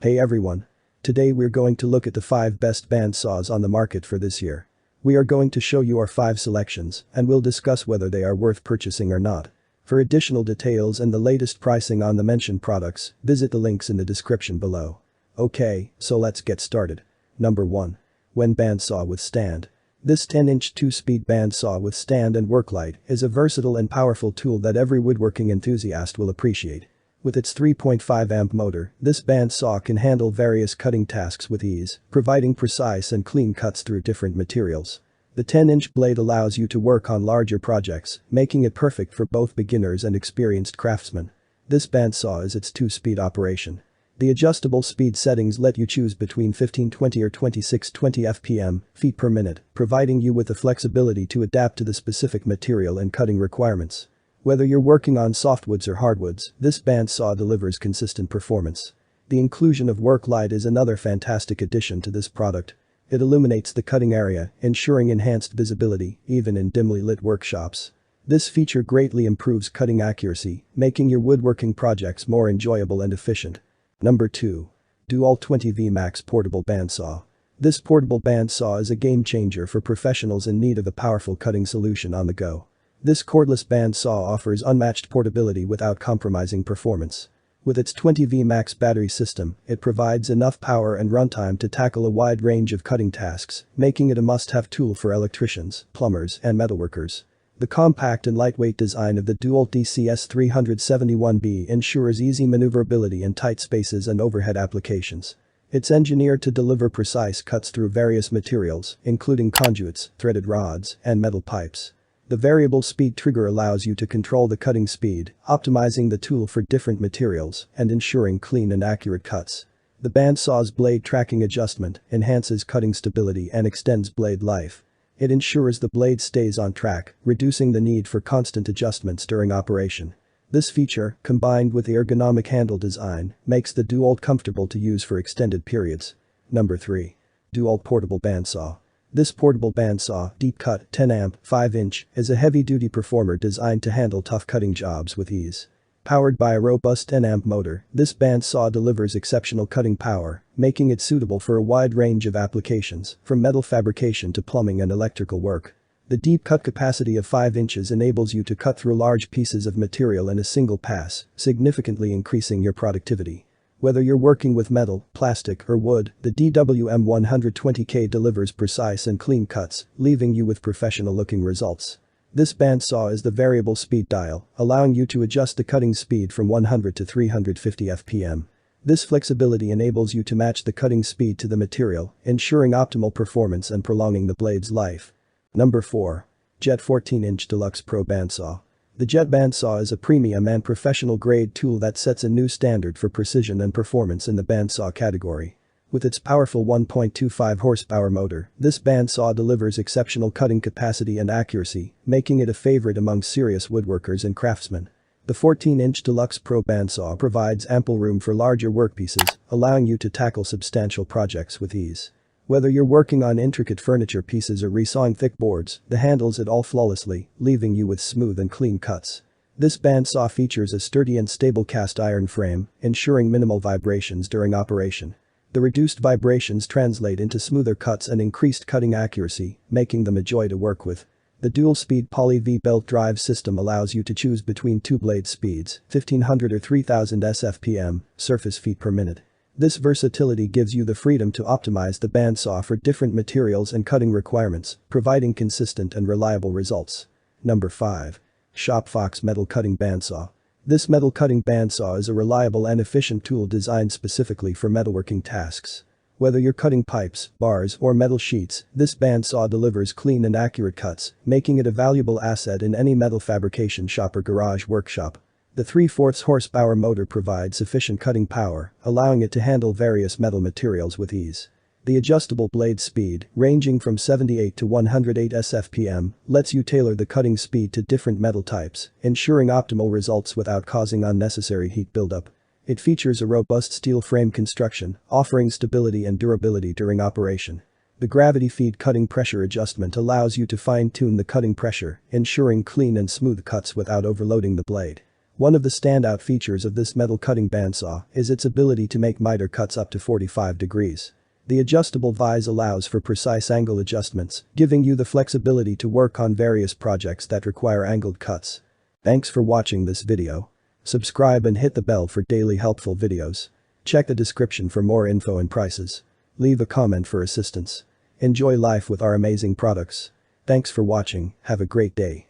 Hey everyone. Today we're going to look at the 5 best bandsaws on the market for this year. We are going to show you our 5 selections and we'll discuss whether they are worth purchasing or not. For additional details and the latest pricing on the mentioned products, visit the links in the description below. Okay, so let's get started. Number 1. Wen bandsaw with stand. This 10-inch 2-speed bandsaw with stand and work light is a versatile and powerful tool that every woodworking enthusiast will appreciate. With its 3.5 amp motor, this bandsaw can handle various cutting tasks with ease, providing precise and clean cuts through different materials. The 10-inch blade allows you to work on larger projects, making it perfect for both beginners and experienced craftsmen. This bandsaw is its 2-speed operation. The adjustable speed settings let you choose between 1520 or 2620 fpm, feet per minute, providing you with the flexibility to adapt to the specific material and cutting requirements. Whether you're working on softwoods or hardwoods, this bandsaw delivers consistent performance. The inclusion of work light is another fantastic addition to this product. It illuminates the cutting area, ensuring enhanced visibility, even in dimly lit workshops. This feature greatly improves cutting accuracy, making your woodworking projects more enjoyable and efficient. Number 2. DeWalt 20V Max Portable Bandsaw. This portable bandsaw is a game changer for professionals in need of a powerful cutting solution on the go. This cordless bandsaw offers unmatched portability without compromising performance. With its 20V Max battery system, it provides enough power and runtime to tackle a wide range of cutting tasks, making it a must-have tool for electricians, plumbers, and metalworkers. The compact and lightweight design of the DeWalt DCS371B ensures easy maneuverability in tight spaces and overhead applications. It's engineered to deliver precise cuts through various materials, including conduits, threaded rods, and metal pipes. The variable speed trigger allows you to control the cutting speed, optimizing the tool for different materials and ensuring clean and accurate cuts. The bandsaw's blade tracking adjustment enhances cutting stability and extends blade life. It ensures the blade stays on track, reducing the need for constant adjustments during operation. This feature, combined with the ergonomic handle design, makes the DeWalt comfortable to use for extended periods. Number 3. DeWalt Portable Bandsaw. This portable bandsaw, deep cut, 10 amp, 5-inch, is a heavy-duty performer designed to handle tough cutting jobs with ease. Powered by a robust 10 amp motor, this bandsaw delivers exceptional cutting power, making it suitable for a wide range of applications, from metal fabrication to plumbing and electrical work. The deep cut capacity of 5 inches enables you to cut through large pieces of material in a single pass, significantly increasing your productivity. Whether you're working with metal, plastic, or wood, the DWM120K delivers precise and clean cuts, leaving you with professional-looking results. This bandsaw is the variable speed dial, allowing you to adjust the cutting speed from 100 to 350 fpm. This flexibility enables you to match the cutting speed to the material, ensuring optimal performance and prolonging the blade's life. Number 4. Jet 14-inch Deluxe Pro Bandsaw. The Jet bandsaw is a premium and professional-grade tool that sets a new standard for precision and performance in the bandsaw category. With its powerful 1.25 horsepower motor, this bandsaw delivers exceptional cutting capacity and accuracy, making it a favorite among serious woodworkers and craftsmen. The 14-inch Deluxe Pro bandsaw provides ample room for larger workpieces, allowing you to tackle substantial projects with ease. Whether you're working on intricate furniture pieces or resawing thick boards, the handles it all flawlessly, leaving you with smooth and clean cuts. This bandsaw features a sturdy and stable cast iron frame, ensuring minimal vibrations during operation. The reduced vibrations translate into smoother cuts and increased cutting accuracy, making them a joy to work with. The dual-speed Poly V-belt drive system allows you to choose between 2 blade speeds, 1500 or 3000 SFPM, surface feet per minute. This versatility gives you the freedom to optimize the bandsaw for different materials and cutting requirements, providing consistent and reliable results. Number 5. ShopFox Metal Cutting Bandsaw. This metal cutting bandsaw is a reliable and efficient tool designed specifically for metalworking tasks. Whether you're cutting pipes, bars, or metal sheets, this bandsaw delivers clean and accurate cuts, making it a valuable asset in any metal fabrication shop or garage workshop. The 3/4 horsepower motor provides sufficient cutting power, allowing it to handle various metal materials with ease. The adjustable blade speed, ranging from 78 to 108 SFPM, lets you tailor the cutting speed to different metal types, ensuring optimal results without causing unnecessary heat buildup. It features a robust steel frame construction, offering stability and durability during operation. The gravity feed cutting pressure adjustment allows you to fine-tune the cutting pressure, ensuring clean and smooth cuts without overloading the blade. One of the standout features of this metal cutting bandsaw is its ability to make miter cuts up to 45 degrees. The adjustable vise allows for precise angle adjustments, giving you the flexibility to work on various projects that require angled cuts. Thanks for watching this video. Subscribe and hit the bell for daily helpful videos. Check the description for more info and prices. Leave a comment for assistance. Enjoy life with our amazing products. Thanks for watching, have a great day.